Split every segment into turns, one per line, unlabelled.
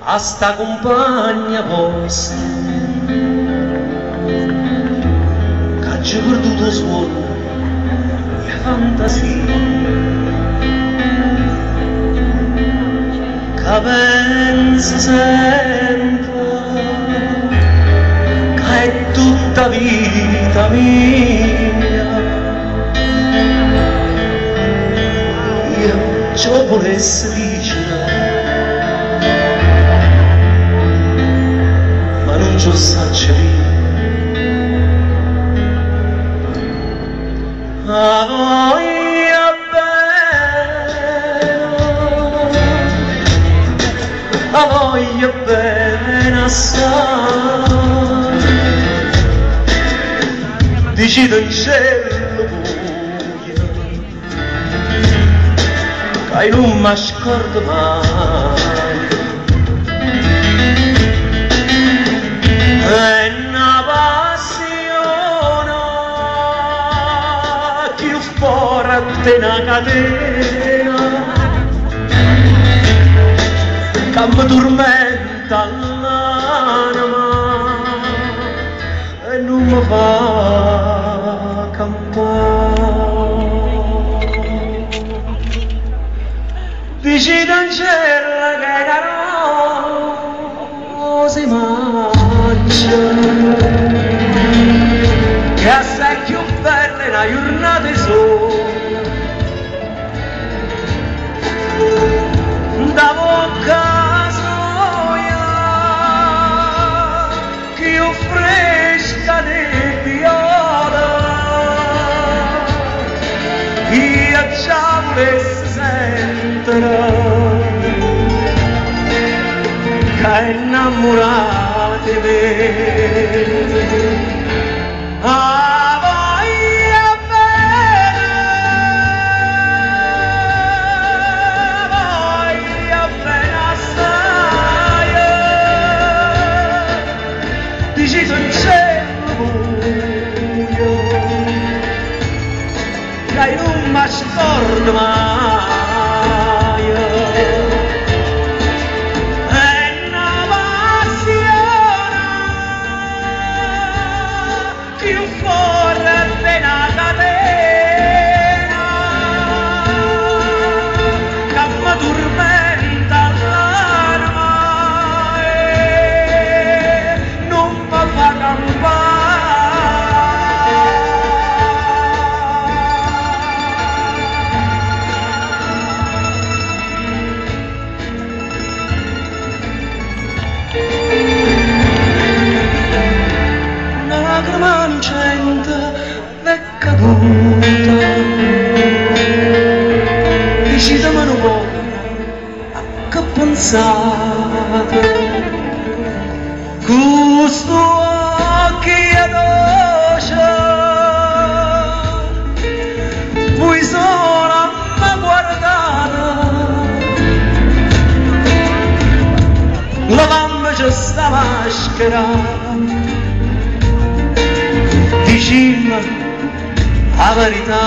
a sta compagna vostra che ci ha perduto suono e fantasia, che pensa sempre che è tutta vita mia. Io ciò volessi dicere, ma non ci saccio dire. A voglia bene assai, decido in cielo buio che non mi scordo mai. È una passione più forte una catena che mi tormenta l'anima e non mi fa campare. Vicino in cielo che la rosa mangia, che assai più bella è una giornata sola, da bocca soia più fresca di viola, io già volessi sentire che è innamorata di me. Deciso in cielo buio che non mi scordo mai. È una passione più forte di una catena che mi tormenta l'anima. Una lacrima innocente è caduta, decisa ma non può che pensate. Questo occhi addosso, voi sono ma guardata, lavandoci sta maschera, dicimmi la verità.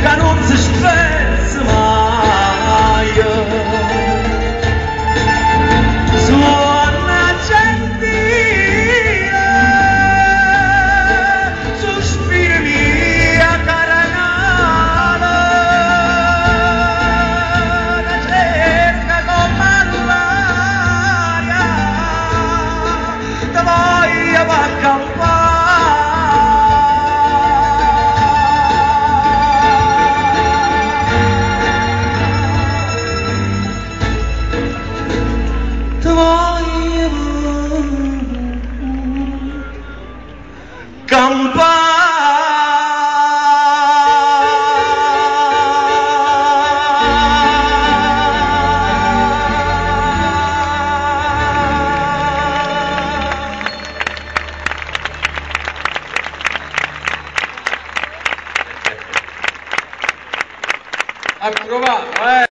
Che non si spezza mai, suona gentile, su Approvato,